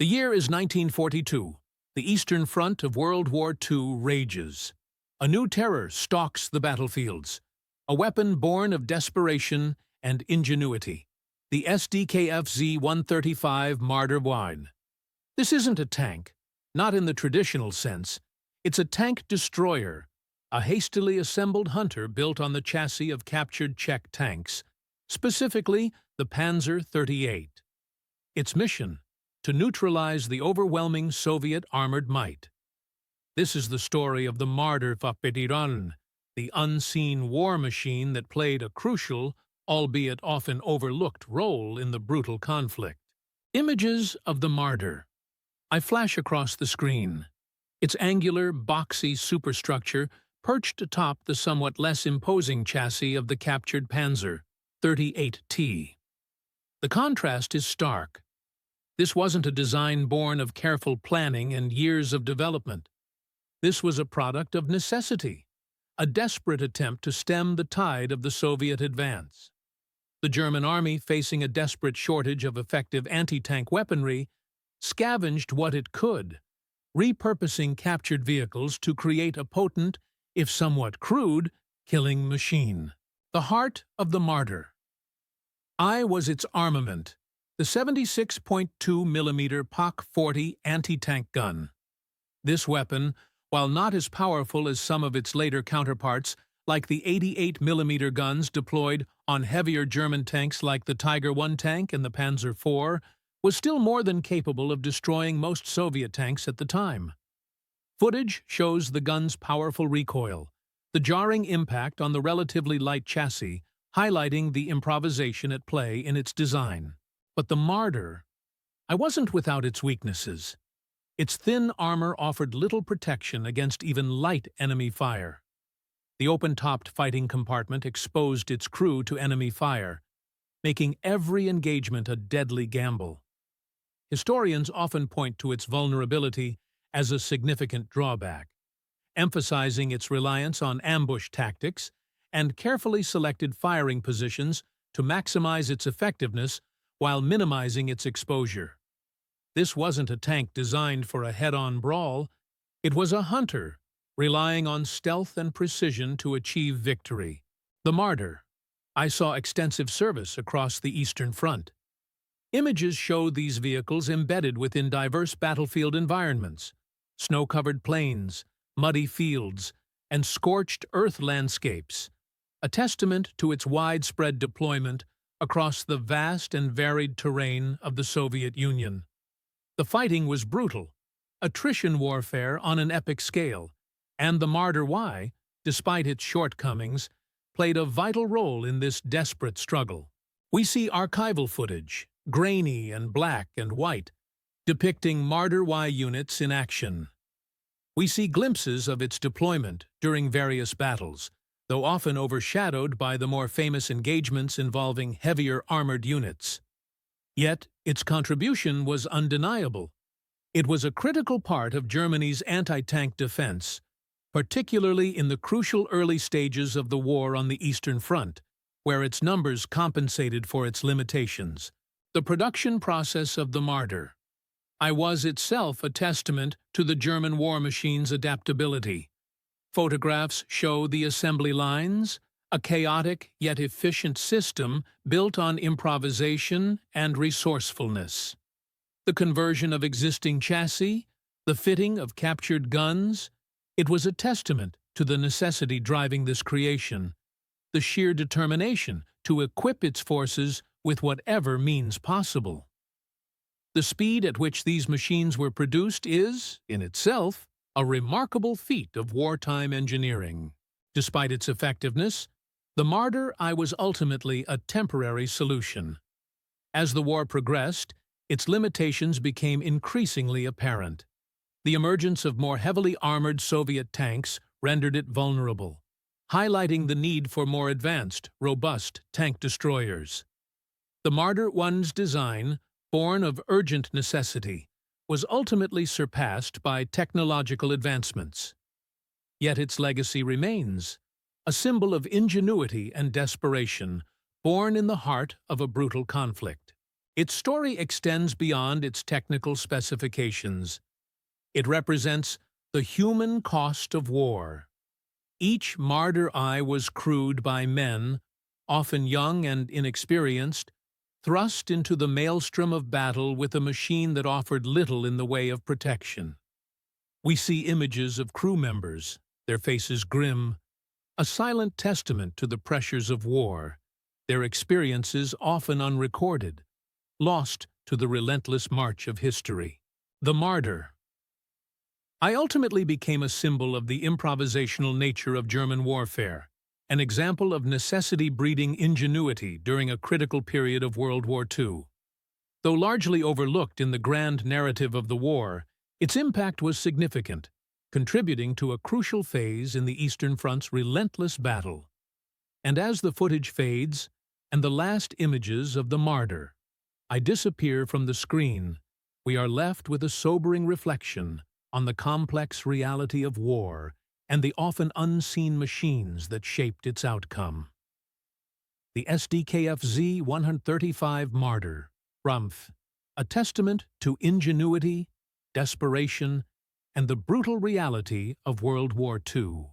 The year is 1942. The Eastern Front of World War II rages. A new terror stalks the battlefields, a weapon born of desperation and ingenuity. The SDKFZ-135 Marder wine. This isn't a tank, not in the traditional sense. It's a tank destroyer, a hastily assembled hunter built on the chassis of captured Czech tanks, specifically the Panzer 38. Its mission: to neutralize the overwhelming Soviet armored might. This is the story of the Marder, the unseen war machine that played a crucial, albeit often overlooked, role in the brutal conflict. Images of the Marder. I flash across the screen. Its angular, boxy superstructure perched atop the somewhat less imposing chassis of the captured Panzer 38T. The contrast is stark. This wasn't a design born of careful planning and years of development. This was a product of necessity, a desperate attempt to stem the tide of the Soviet advance. The German army, facing a desperate shortage of effective anti-tank weaponry, scavenged what it could, repurposing captured vehicles to create a potent, if somewhat crude, killing machine. The heart of the Marder. I was its armament, the 76.2mm POC-40 anti-tank gun. This weapon, while not as powerful as some of its later counterparts, like the 88mm guns deployed on heavier German tanks like the Tiger I tank and the Panzer IV, was still more than capable of destroying most Soviet tanks at the time. Footage shows the gun's powerful recoil, the jarring impact on the relatively light chassis, highlighting the improvisation at play in its design. But the Marder, I wasn't without its weaknesses. Its thin armor offered little protection against even light enemy fire. The open-topped fighting compartment exposed its crew to enemy fire, making every engagement a deadly gamble. Historians often point to its vulnerability as a significant drawback, emphasizing its reliance on ambush tactics and carefully selected firing positions to maximize its effectiveness while minimizing its exposure. This wasn't a tank designed for a head-on brawl. It was a hunter, relying on stealth and precision to achieve victory. The Marder. I saw extensive service across the Eastern Front. Images show these vehicles embedded within diverse battlefield environments: snow-covered plains, muddy fields, and scorched earth landscapes, a testament to its widespread deployment across the vast and varied terrain of the Soviet Union. The fighting was brutal, attrition warfare on an epic scale, and the Marder Y, despite its shortcomings, played a vital role in this desperate struggle. We see archival footage, grainy and black and white, depicting Marder Y units in action. We see glimpses of its deployment during various battles, though often overshadowed by the more famous engagements involving heavier armored units. Yet, its contribution was undeniable. It was a critical part of Germany's anti-tank defense, particularly in the crucial early stages of the war on the Eastern Front, where its numbers compensated for its limitations. The production process of the Marder. I was itself a testament to the German war machine's adaptability. Photographs show the assembly lines, a chaotic yet efficient system built on improvisation and resourcefulness. The conversion of existing chassis, the fitting of captured guns, it was a testament to the necessity driving this creation, the sheer determination to equip its forces with whatever means possible. The speed at which these machines were produced is, in itself, a remarkable feat of wartime engineering. Despite its effectiveness, the Marder I was ultimately a temporary solution. As the war progressed, its limitations became increasingly apparent. The emergence of more heavily armored Soviet tanks rendered it vulnerable, highlighting the need for more advanced, robust tank destroyers. The Marder I's design, born of urgent necessity, was ultimately surpassed by technological advancements. Yet its legacy remains, a symbol of ingenuity and desperation, born in the heart of a brutal conflict. Its story extends beyond its technical specifications. It represents the human cost of war. Each Marder I was crewed by men, often young and inexperienced, thrust into the maelstrom of battle with a machine that offered little in the way of protection. We see images of crew members, their faces grim, a silent testament to the pressures of war, their experiences often unrecorded, lost to the relentless march of history. The Marder. I ultimately became a symbol of the improvisational nature of German warfare, an example of necessity breeding ingenuity during a critical period of World War II. Though largely overlooked in the grand narrative of the war, its impact was significant, contributing to a crucial phase in the Eastern Front's relentless battle. And as the footage fades, and the last images of the Marder I disappear from the screen, we are left with a sobering reflection on the complex reality of war and the often unseen machines that shaped its outcome. The SDKFZ-135 Marder, Rumpf, a testament to ingenuity, desperation, and the brutal reality of World War II.